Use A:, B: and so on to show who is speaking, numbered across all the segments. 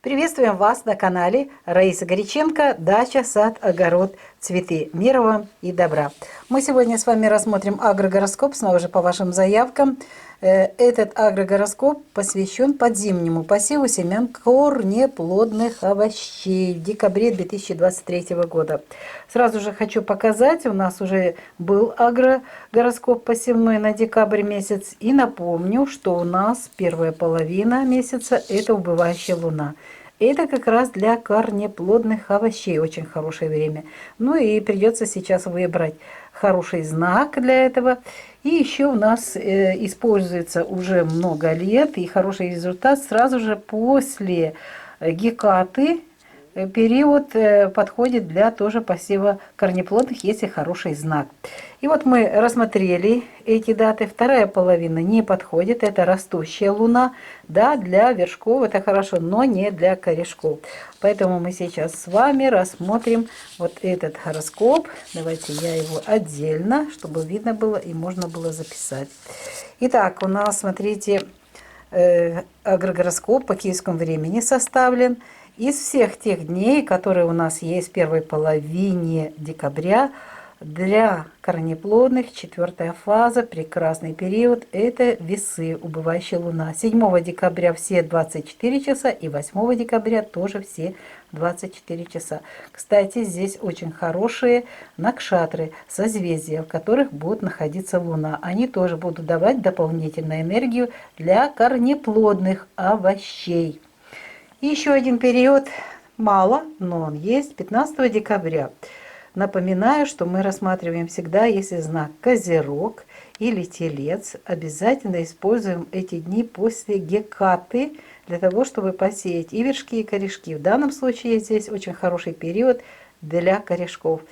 A: Приветствуем вас на канале Раиса Горяченко «Дача, сад, огород, цветы». Мира вам и добра. Мы сегодня с вами рассмотрим агрогороскоп, снова же по вашим заявкам. Этот агрогороскоп посвящен подзимнему посеву семян корнеплодных овощей в декабре 2023 года. Сразу же хочу показать, у нас уже был агрогороскоп посевной на декабрь месяц. И напомню, что у нас первая половина месяца – это убывающая луна. Это как раз для корнеплодных овощей очень хорошее время. Ну и придется сейчас выбрать хороший знак для этого. И еще у нас используется уже много лет и хороший результат сразу же после гекаты. Период подходит для тоже посева корнеплодных, если хороший знак. И вот мы рассмотрели эти даты. Вторая половина не подходит, это растущая луна. Да, для вершков это хорошо, но не для корешков. Поэтому мы сейчас с вами рассмотрим вот этот гороскоп. Давайте я его отдельно, чтобы видно было и можно было записать. Итак, у нас, смотрите, агрогороскоп по киевскому времени составлен. Из всех тех дней, которые у нас есть в первой половине декабря, для корнеплодных четвертая фаза, прекрасный период, это весы, убывающая луна. 7 декабря все 24 часа и 8 декабря тоже все 24 часа. Кстати, здесь очень хорошие накшатры, созвездия, в которых будет находиться луна. Они тоже будут давать дополнительную энергию для корнеплодных овощей. И еще один период, мало, но он есть, 15 декабря. Напоминаю, что мы рассматриваем всегда, если знак Козерог или Телец, обязательно используем эти дни после гекаты, для того, чтобы посеять и вершки, и корешки. В данном случае здесь очень хороший период для корешков.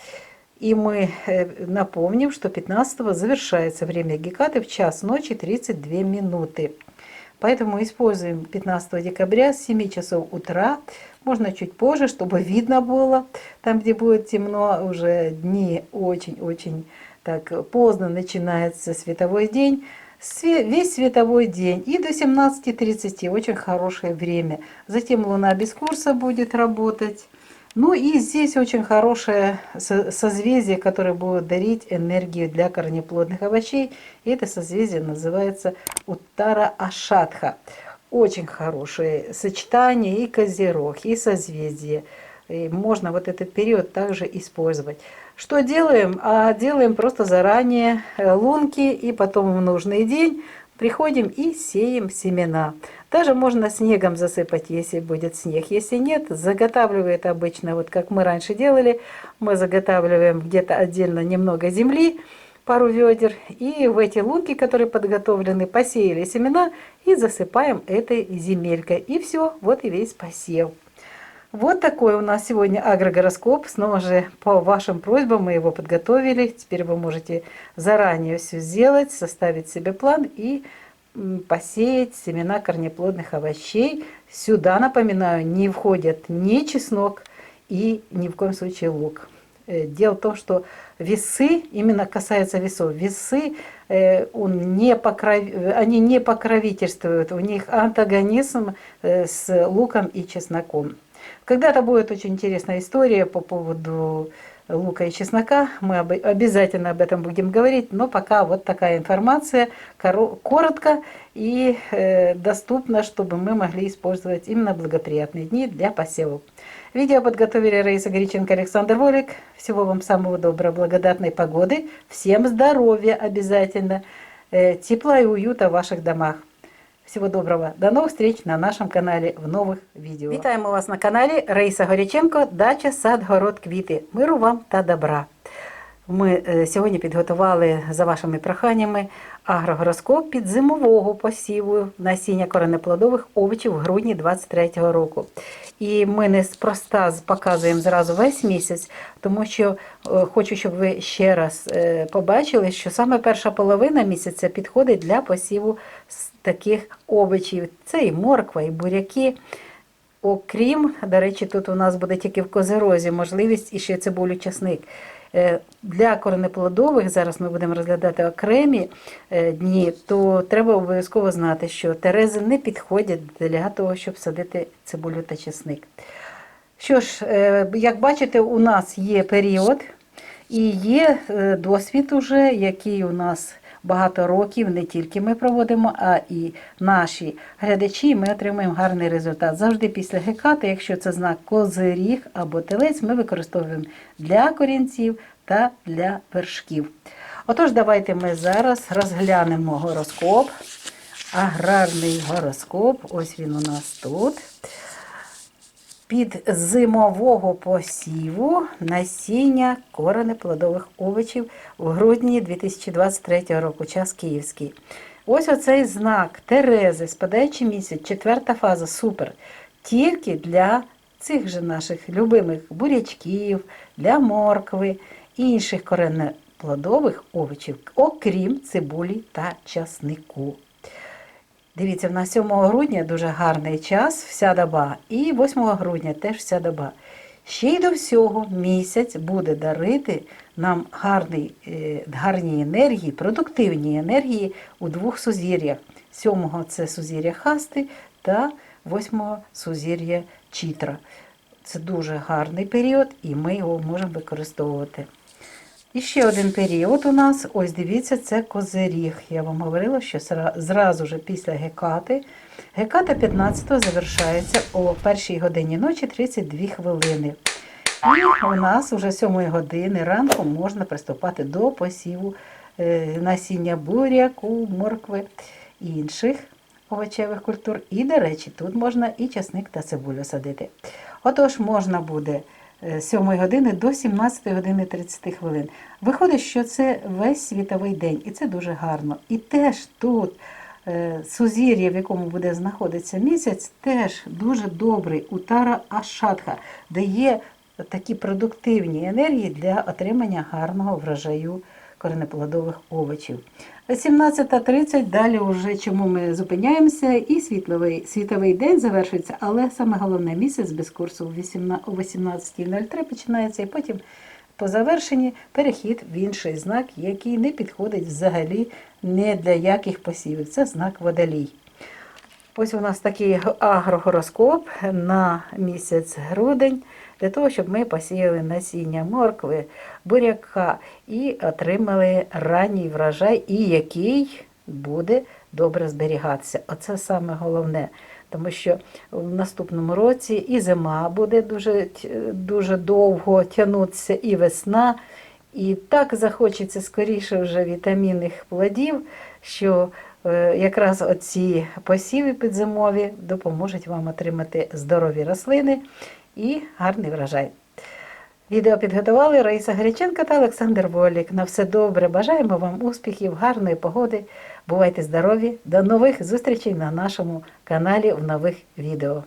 A: И мы напомним, что 15-го завершается время гекаты в час ночи 32 минуты. Поэтому используем 15 декабря с 7 часов утра, можно чуть позже, чтобы видно было, там где будет темно, уже дни очень-очень так поздно начинается световой день, весь световой день и до 17:30 очень хорошее время. Затем луна без курса будет работать. Ну и здесь очень хорошее созвездие, которое будет дарить энергию для корнеплодных овощей. И это созвездие называется Уттара Ашатха. Очень хорошее сочетание и козерог, и созвездие. И можно вот этот период также использовать. Что делаем? Делаем просто заранее лунки, и потом в нужный день приходим и сеем семена. Даже можно снегом засыпать, если будет снег. Если нет, заготавливает обычно, вот как мы раньше делали, мы заготавливаем где-то отдельно немного земли, пару ведер, и в эти лунки, которые подготовлены, посеяли семена и засыпаем этой земелькой. И все, вот и весь посев. Вот такой у нас сегодня агрогороскоп. Снова же по вашим просьбам мы его подготовили. Теперь вы можете заранее все сделать, составить себе план и посеять семена корнеплодных овощей. Сюда, напоминаю, не входят ни чеснок и ни в коем случае лук. Дело в том, что весы, именно касается весов, весы, они не покровительствуют, у них антагонизм с луком и чесноком. Когда-то будет очень интересная история по поводу лука и чеснока, мы обязательно об этом будем говорить, но пока вот такая информация, коротко и доступно, чтобы мы могли использовать именно благоприятные дни для посевов. Видео подготовили Раиса Горяченко, Александр Волик. Всего вам самого доброго, благодатной погоды, всем здоровья обязательно, тепла и уюта в ваших домах. Всего доброго. До новых встреч на нашому каналі в нових відео. Вітаємо вас на каналі Раїса Горяченко, дача, сад, город, квіти. Миру вам та добра. Ми сьогодні підготували за вашими проханнями агрогороскоп під зимового посіву насіння коренеплодових овочів в грудні 2023 року. І ми неспроста показуємо зразу весь місяць, тому що хочу, щоб ви ще раз побачили, що саме перша половина місяця підходить для посіву таких овочів. Це і морква, і буряки. Окрім, до речі, тут у нас буде тільки в козерозі можливість і ще цибулю, часник. Для коренеплодових, зараз ми будемо розглядати окремі дні, то треба обов'язково знати, що терези не підходять для того, щоб садити цибулю та чесник. Що ж, як бачите, у нас є період і є досвід уже, який у нас багато років, не тільки ми проводимо, а і наші глядачі, ми отримуємо гарний результат. Завжди після гекати, якщо це знак козиріг або телець, ми використовуємо для корінців та для вершків. Отож, давайте ми зараз розглянемо гороскоп, аграрний гороскоп, ось він у нас тут. Під зимового посіву насіння коренеплодових овочів у грудні 2023 року, час київський. Ось оцей знак Терези, спадаючий місяць, 4-та фаза, супер. Тільки для цих же наших любимих бурячків, для моркви, інших коренеплодових овочів, окрім цибулі та часнику. Дивіться, в нас 7 грудня дуже гарний час, вся доба, і 8 грудня теж вся доба. Ще й до всього місяць буде дарити нам гарні енергії, продуктивні енергії у двох сузір'ях. 7-го – це сузір'я Хасти та 8-го – сузір'я Чітра. Це дуже гарний період і ми його можемо використовувати. І ще один період у нас, ось дивіться, це козиріг. Я вам говорила, що зразу ж після гекати. Геката 15-го завершається о 1 годині ночі 32 хвилини. І у нас вже 7 години ранку можна приступати до посіву насіння буряку, моркви і інших овочевих культур. І, до речі, тут можна і часник та цибулю садити. Отож, можна буде з 7 години до 17 години 30 хвилин. Виходить, що це весь світовий день, і це дуже гарно. І теж тут сузір'я, в якому буде знаходитися місяць, теж дуже добрий, Утара Ашатха, дає такі продуктивні енергії для отримання гарного врожаю коренеплодових овочів. 17:30, далі вже чому ми зупиняємося, і світовий день завершується, але саме головне місяць без курсу о 18:03 починається, і потім по завершенні перехід в інший знак, який не підходить взагалі не для яких посівів. Це знак Водолій. Ось у нас такий агрогороскоп на місяць грудень, для того, щоб ми посіяли насіння моркви, буряка і отримали ранній врожай, і який буде добре зберігатися. Оце саме головне, тому що в наступному році і зима буде дуже довго тягнутися, і весна, і так захочеться скоріше вже вітамінних плодів, що якраз оці посіви підзимові допоможуть вам отримати здорові рослини і гарний врожай. Відео підготували Раїса Греченко та Олександр Волік. На все добре. Бажаємо вам успіхів, гарної погоди. Бувайте здорові. До нових зустрічей на нашому каналі в нових відео.